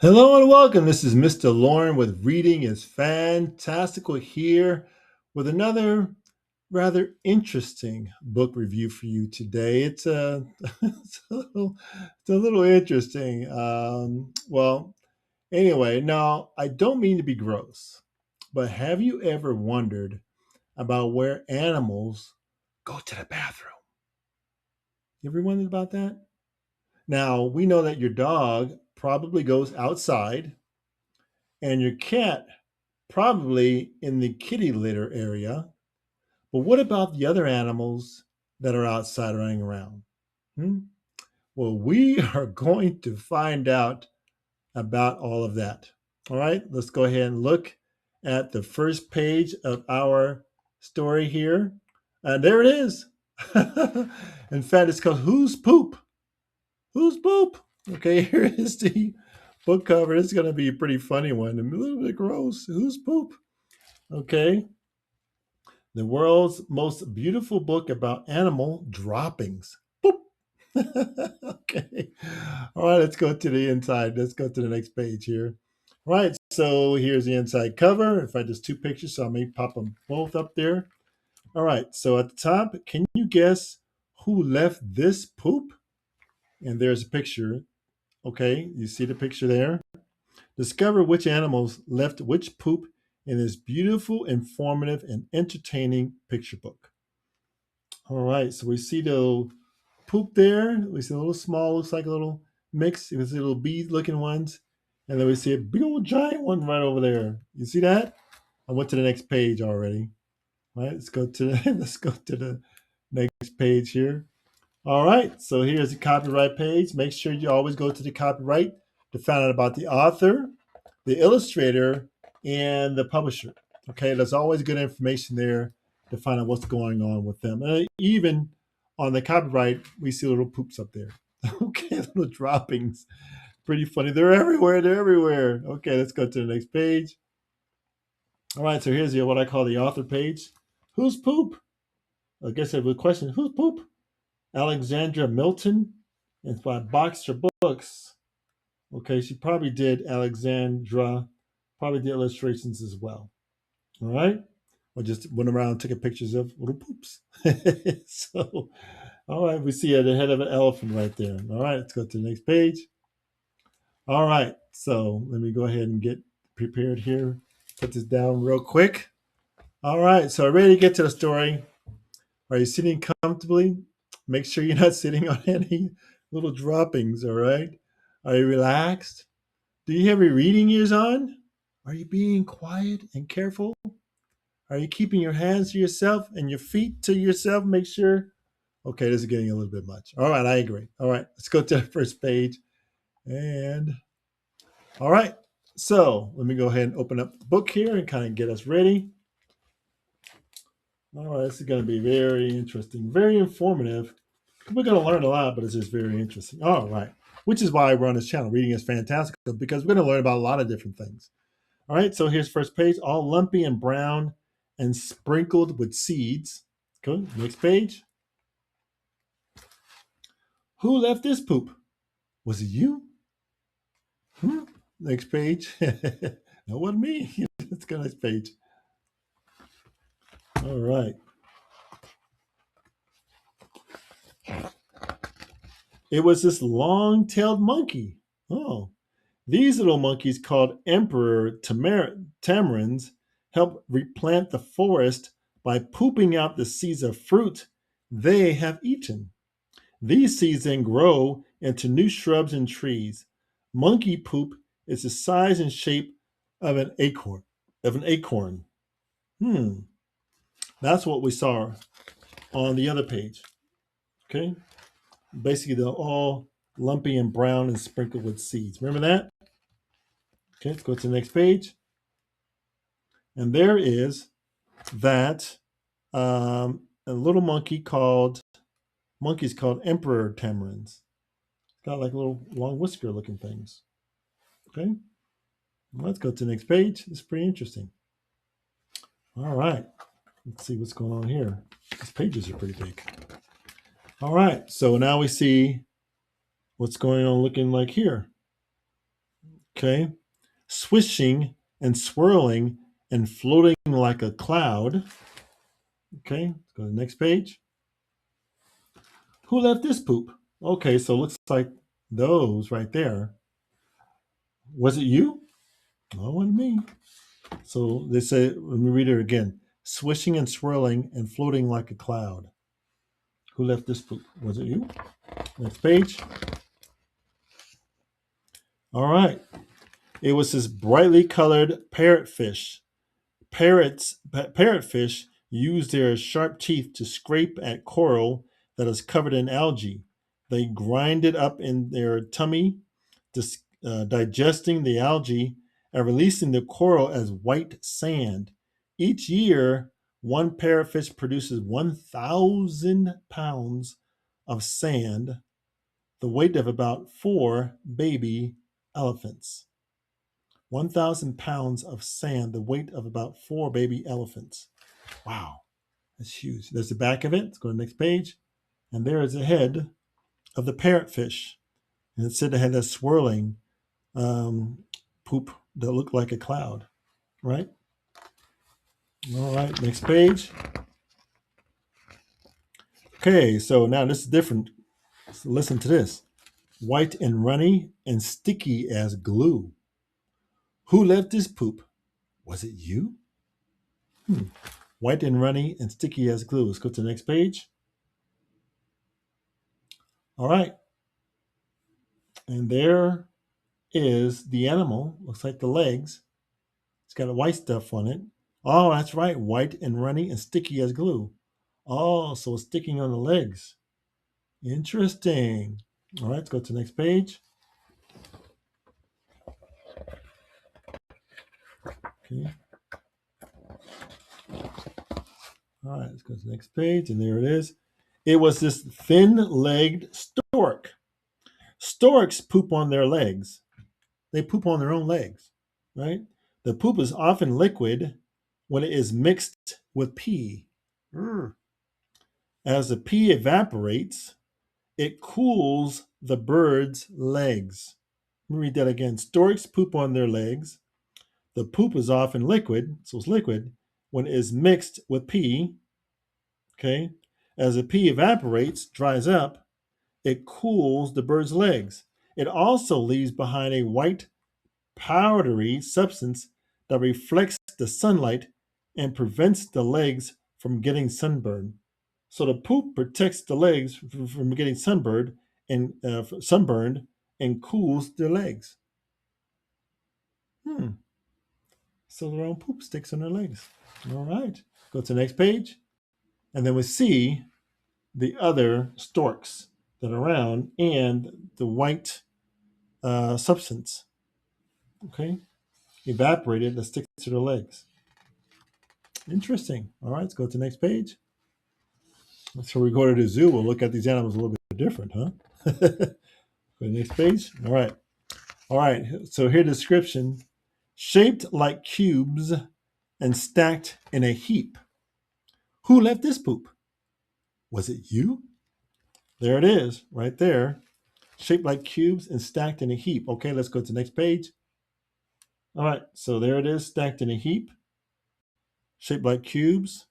Hello and welcome. This is Mr. Lauren with Reading is Fantastical here with another rather interesting book review for you today. It's a little interesting. Anyway, now I don't mean to be gross, but have you ever wondered about where animals go to the bathroom? You ever wondered about that? Now we know that your dog probably goes outside and your cat probably in the kitty litter area. But what about the other animals that are outside running around? Hmm? Well, we are going to find out about all of that. All right, let's go ahead and look at the first page of our story here. And there it is. In fact, it's called Who's Poop? Who's Poop? Okay, here is the book cover. It's going to be a pretty funny one, a little bit gross. Who's Poop? Okay, the world's most beautiful book about animal droppings. Boop. Okay. All right, let's go to the inside. Let's go to the next page here. All right, so here's the inside cover. In fact, there's two pictures, so I may pop them both up there. All right, so at the top, can you guess who left this poop? And there's a picture. Okay, you see the picture there? Discover which animals left which poop in this beautiful, informative, and entertaining picture book. All right, so we see the poop there. We see a little small, looks like a little mix. We see little bead looking ones. And then we see a big old giant one right over there. You see that? I went to the next page already. All right, let's go to let's go to the next page here. All right, so here's the copyright page. Make sure you always go to the copyright to find out about the author, the illustrator, and the publisher. Okay, there's always good information there to find out what's going on with them. Even on the copyright, we see little poops up there. Okay, little droppings. Pretty funny. They're everywhere. They're everywhere. Okay, let's go to the next page. All right, so here's what I call the author page. Who's poop? I guess I have a question. Who's poop? Alexandra Milton. It's by Boxer Books. Okay, she probably did Alexandra, probably did illustrations as well. All right. Or just went around and took pictures of little poops. So, all right, we see the head of an elephant right there. All right, let's go to the next page. All right, so let me go ahead and get prepared here. Put this down real quick. All right, so ready to get to the story. Are you sitting comfortably? Make sure you're not sitting on any little droppings, all right? Are you relaxed? Do you have your reading ears on? Are you being quiet and careful? Are you keeping your hands to yourself and your feet to yourself? Make sure. Okay, this is getting a little bit much. All right, I agree. All right, let's go to the first page. And all right, so let me go ahead and open up the book here and kind of get us ready. All right, this is going to be very interesting, very informative. We're going to learn a lot, but it's just very interesting. All right, which is why I run this channel, Reading is Fantastical, because we're going to learn about a lot of different things. All right, so here's first page, all lumpy and brown and sprinkled with seeds. Go, next page. Who left this poop? Was it you? Hmm? Next page. That wasn't me. Let's go next page. All right. It was this long-tailed monkey. Oh, these little monkeys called Emperor tamarins help replant the forest by pooping out the seeds of fruit they have eaten. These seeds then grow into new shrubs and trees. Monkey poop is the size and shape of an acorn. Hmm. That's what we saw on the other page. Okay. Basically, they're all lumpy and brown and sprinkled with seeds. Remember that? Okay, let's go to the next page. And there is that a little monkeys called emperor tamarins. Got like little long whisker looking things. Okay, let's go to the next page. It's pretty interesting. All right, let's see what's going on here. These pages are pretty big. All right, so now we see what's going on looking like here. Okay. Swishing and swirling and floating like a cloud. Okay. Let's go to the next page. Who left this poop? Okay, so it looks like those right there. Was it you? No, it wasn't me. So they say, let me read it again. Swishing and swirling and floating like a cloud. Who left this poop? Was it you? Next page. All right. It was this brightly colored parrotfish. Parrotfish use their sharp teeth to scrape at coral that is covered in algae. They grind it up in their tummy, digesting the algae and releasing the coral as white sand. Each year, one parrotfish produces 1,000 pounds of sand, the weight of about 4 baby elephants. 1,000 pounds of sand, the weight of about 4 baby elephants. Wow, that's huge. There's the back of it. Let's go to the next page. And there is the head of the parrotfish. And it said it had that swirling poop that looked like a cloud, right? All right, next page. Okay, so now this is different. So listen to this. White and runny and sticky as glue. Who left this poop? Was it you? White and runny and sticky as glue. Let's go to the next page. All right. And there is the animal. Looks like the legs. It's got a white stuff on it. Oh, that's right. White and runny and sticky as glue. Oh, so it's sticking on the legs. Interesting. All right, let's go to the next page. Okay. All right, let's go to the next page. And there it is. It was this thin-legged stork. Storks poop on their legs. They poop on their own legs, right? The poop is often liquid when it is mixed with pee. As the pee evaporates, it cools the bird's legs. Let me read that again. Storks poop on their legs. The poop is often liquid, so it's liquid, when it is mixed with pee. Okay. As the pee evaporates, dries up, it cools the bird's legs. It also leaves behind a white powdery substance that reflects the sunlight and prevents the legs from getting sunburned. So the poop protects the legs from getting sunburned and cools their legs. So their own poop sticks on their legs. All right. Go to the next page. And then we see the other storks that are around and the white substance. Okay. Evaporated that sticks to their legs. Interesting. All right. Let's go to the next page. So we go to the zoo. We'll look at these animals a little bit different, huh? Go to the next page. All right. All right. So here the description. Shaped like cubes and stacked in a heap. Who left this poop? Was it you? There it is, right there. Shaped like cubes and stacked in a heap. Okay, let's go to the next page. All right, so there it is, stacked in a heap. Shaped like cubes.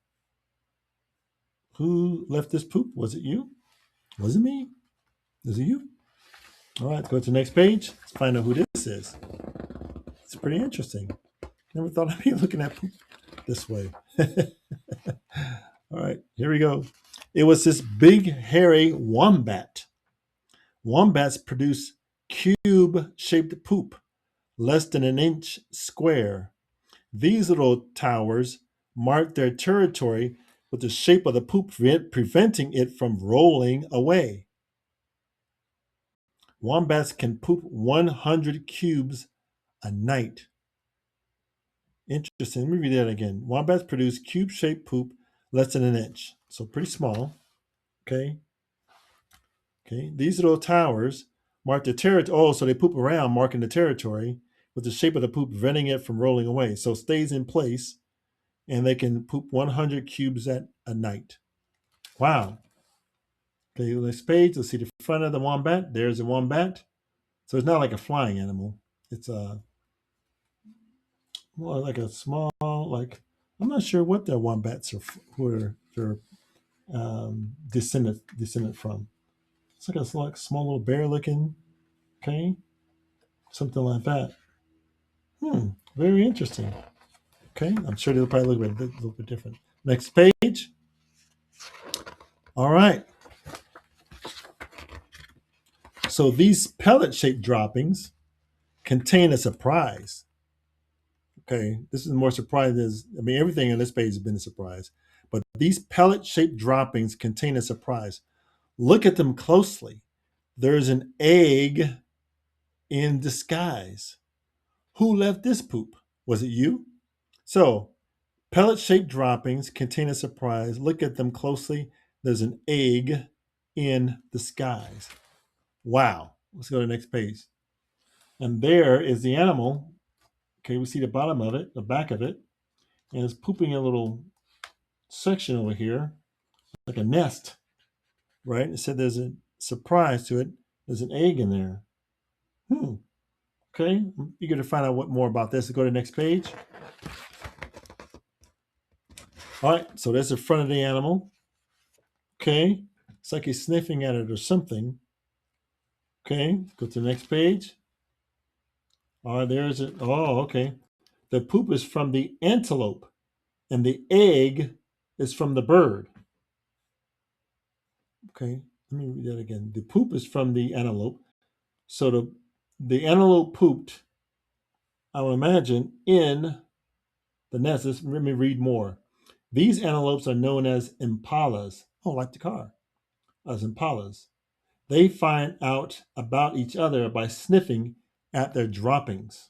Who left this poop? Was it you? Was it me? Is it you? All right, let's go to the next page. Let's find out who this is. It's pretty interesting. Never thought I'd be looking at poop this way. All right, here we go. It was this big, hairy wombat. Wombats produce cube-shaped poop, less than an inch square. These little towers mark their territory with the shape of the poop, preventing it from rolling away. Wombats can poop 100 cubes a night. Interesting. Let me read that again. Wombats produce cube-shaped poop less than an inch, so pretty small. Okay. These little towers mark the territory. Oh, so they poop around, marking the territory with the shape of the poop, preventing it from rolling away. So it stays in place, and they can poop 100 cubes at a night. Wow. Okay, next page. Let's see the front of the wombat. There's a wombat. So it's not like a flying animal. It's a more like a small, like I'm not sure what the wombats are who are they're descendant from. It's like a like small little bear looking, okay, something like that. Very interesting. Okay, I'm sure they'll probably look a little bit different. Next page. All right. So these pellet-shaped droppings contain a surprise. Okay, this is more surprising. I mean, everything on this page has been a surprise, but these pellet-shaped droppings contain a surprise. Look at them closely. There's an egg in disguise. Who left this poop? Was it you? So, pellet-shaped droppings contain a surprise. Look at them closely. There's an egg in disguise. Wow. Let's go to the next page. And there is the animal. Okay, we see the bottom of it, the back of it, and it's pooping a little section over here, like a nest, right? It said there's a surprise to it. There's an egg in there. Okay, I'm eager to find out what more about this. Let's go to the next page. All right, so there's the front of the animal. Okay, it's like he's sniffing at it or something. Okay, go to the next page. All right, there's it. Oh, okay. The poop is from the antelope, and the egg is from the bird. Okay, let me read that again. The poop is from the antelope. So the antelope pooped, I would imagine, in the nest. Let me read more. These antelopes are known as impalas. Oh, like the car, as impalas. They find out about each other by sniffing at their droppings.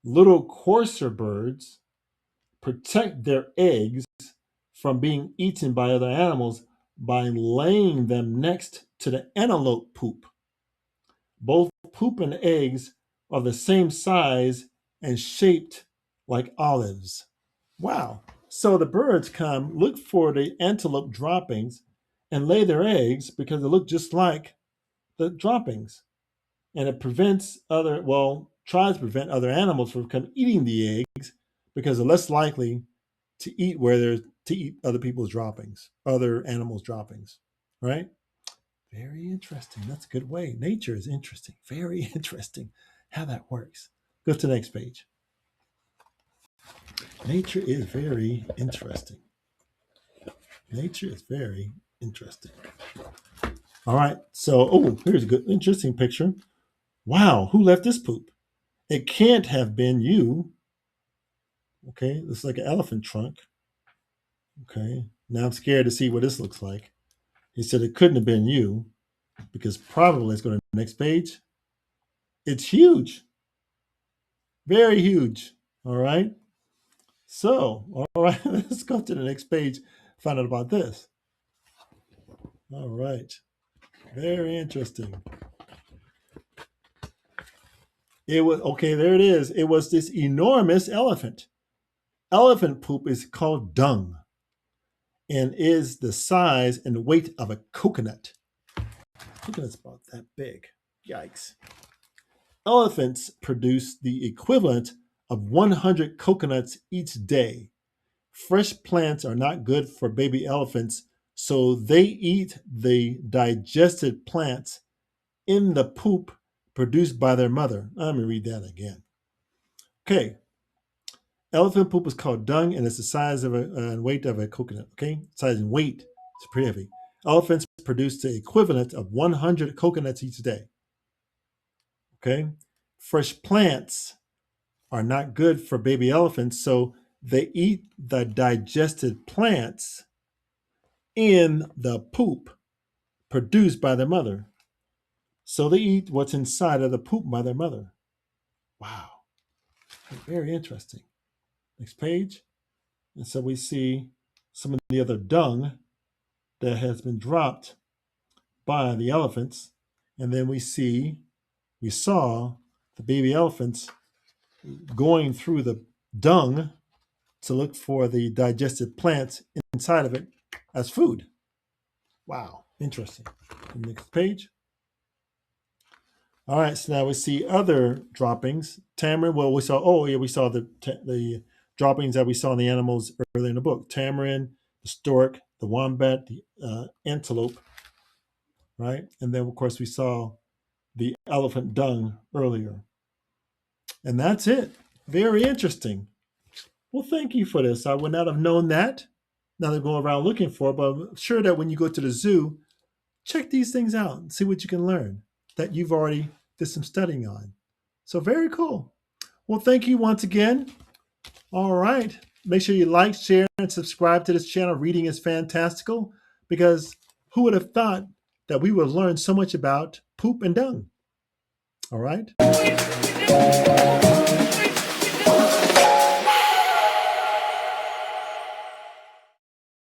Little coarser birds protect their eggs from being eaten by other animals by laying them next to the antelope poop. Both poop and eggs are the same size and shaped like olives. Wow. So the birds come, look for the antelope droppings, and lay their eggs because they look just like the droppings. And it prevents tries to prevent other animals from eating the eggs because they're less likely to eat to eat other people's droppings, other animals' droppings, right? Very interesting. That's a good way. Nature is interesting. Very interesting how that works. Go to the next page. Nature is very interesting. Nature is very interesting. All right. So, here's a good, interesting picture. Wow, who left this poop? It can't have been you. Okay, looks like an elephant trunk. Okay, now I'm scared to see what this looks like. He said it couldn't have been you because probably, let's go to the next page. It's huge, very huge. All right. So, all right, let's go to the next page, find out about this. All right. Very interesting. It was okay, there it is. It was this enormous elephant. Elephant poop is called dung and is the size and weight of a coconut. Coconut's about that big. Yikes. Elephants produce the equivalent of 100 coconuts each day. Fresh plants are not good for baby elephants, so they eat the digested plants in the poop produced by their mother. Let me read that again. Okay. Elephant poop is called dung and it's the size of and weight of a coconut. Okay. Size and weight. It's pretty heavy. Elephants produce the equivalent of 100 coconuts each day. Okay. Fresh plants are not good for baby elephants, so they eat the digested plants in the poop produced by their mother. So they eat what's inside of the poop by their mother. Wow. Very interesting. Next page. And so we see some of the other dung that has been dropped by the elephants. And then we saw the baby elephants going through the dung to look for the digested plants inside of it as food. Wow, interesting. Next page. All right, so now we see other droppings. Tamarin, well, we saw, oh, yeah, we saw the droppings that we saw in the animals earlier in the book. Tamarin, the stork, the wombat, the antelope, right? And then, of course, we saw the elephant dung earlier. And that's it. Very interesting. Well, thank you for this. I would not have known that. Now they're going around looking for it, but I'm sure that when you go to the zoo, check these things out and see what you can learn that you've already did some studying on. So very cool. Well, thank you once again. All right. Make sure you like, share, and subscribe to this channel, Reading is Fantastical, because who would have thought that we would learn so much about poop and dung? All right.